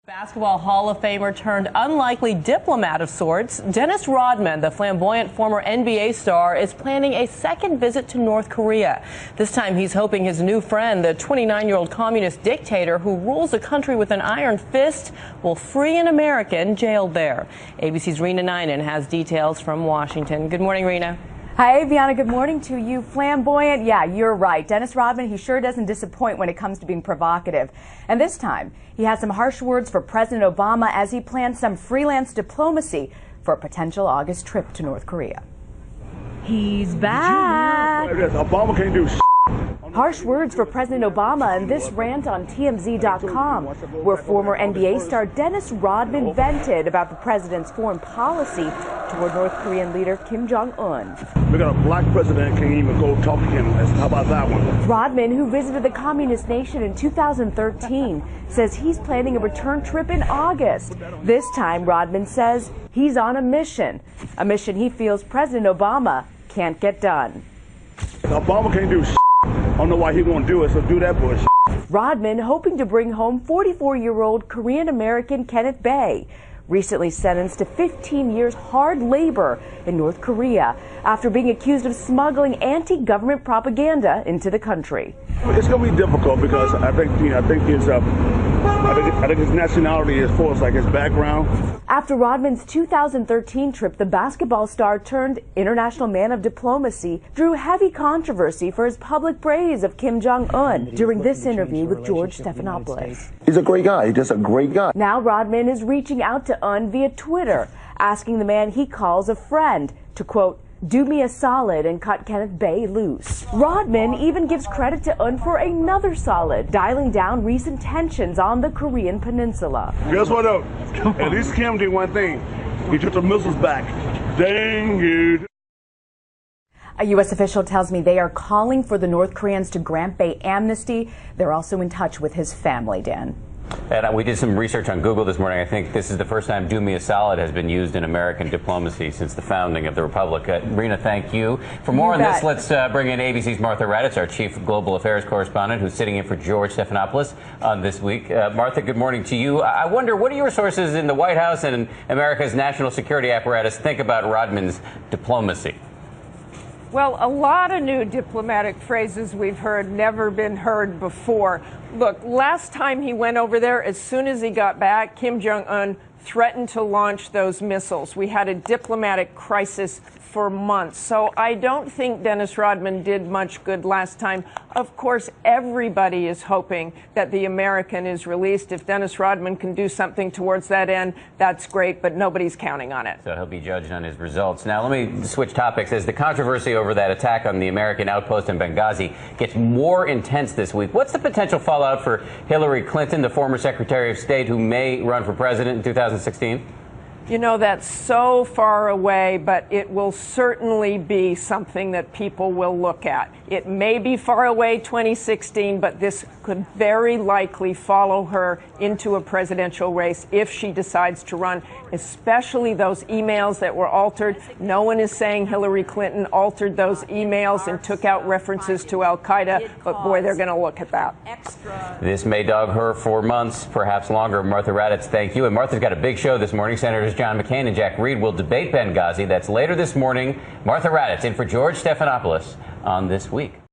Basketball Hall of Famer turned unlikely diplomat of sorts, Dennis Rodman, the flamboyant former NBA star, is planning a second visit to North Korea. This time he's hoping his new friend, the 29-year-old communist dictator who rules the country with an iron fist, will free an American jailed there. ABC's Rena Ninan has details from Washington. Good morning, Rena. Hi, Aviana. Good morning to you. Flamboyant. Yeah, you're right. Dennis Rodman, he sure doesn't disappoint when it comes to being provocative. And this time, he has some harsh words for President Obama as he plans some freelance diplomacy for a potential August trip to North Korea. He's back. Obama can't do shit. Harsh words for President Obama in this rant on TMZ.com, where former NBA star Dennis Rodman vented about the president's foreign policy toward North Korean leader Kim Jong-un. We got a black president, can't even go talk to him. How about that one? Rodman, who visited the communist nation in 2013, says he's planning a return trip in August. This time, Rodman says he's on a mission he feels President Obama can't get done. Obama can't do shit. I don't know why he won't do it, so do that bullshit. Rodman hoping to bring home 44-year-old Korean-American Kenneth Bae, recently sentenced to 15 years hard labor in North Korea after being accused of smuggling anti-government propaganda into the country. It's going to be difficult because I think his nationality is false, like his background. After Rodman's 2013 trip, the basketball star turned international man of diplomacy drew heavy controversy for his public praise of Kim Jong-un during this interview with George Stephanopoulos. He's a great guy. He's just a great guy. Now Rodman is reaching out to Un via Twitter, asking the man he calls a friend to, quote, do me a solid and cut Kenneth Bae loose. Rodman even gives credit to Un for another solid, dialing down recent tensions on the Korean peninsula. Guess what though? At least Kim did one thing. He took the missiles back. Dang it. A U.S. official tells me they are calling for the North Koreans to grant Bae amnesty. They're also in touch with his family, Dan. And we did some research on Google this morning. I think this is the first time "do me a solid" has been used in American diplomacy since the founding of the Republic. Rena, thank you. For more on this, let's bring in ABC's Martha Raddatz, our chief global affairs correspondent, who's sitting in for George Stephanopoulos on this week. Martha, good morning to you. I wonder, what do your sources in the White House and America's national security apparatus think about Rodman's diplomacy? Well, a lot of new diplomatic phrases we've heard, never been heard before. Look, last time he went over there, as soon as he got back, Kim Jong-un threatened to launch those missiles. We had a diplomatic crisis for months. So I don't think Dennis Rodman did much good last time. Of course, everybody is hoping that the American is released. If Dennis Rodman can do something towards that end, that's great, but nobody's counting on it. So he'll be judged on his results. Now, let me switch topics. As the controversy over that attack on the American outpost in Benghazi gets more intense this week, what's the potential fallout for Hillary Clinton, the former Secretary of State who may run for president in 2016? You know, that's so far away, but it will certainly be something that people will look at. It may be far away 2016, but this could very likely follow her into a presidential race if she decides to run, especially those emails that were altered. No one is saying Hillary Clinton altered those emails and took out references to al-Qaeda, but boy, they're going to look at that. This may dog her for months, perhaps longer. Martha Raddatz, thank you. And Martha's got a big show this morning. Senators John McCain and Jack Reed will debate Benghazi. That's later this morning. Martha Raddatz in for George Stephanopoulos on This Week.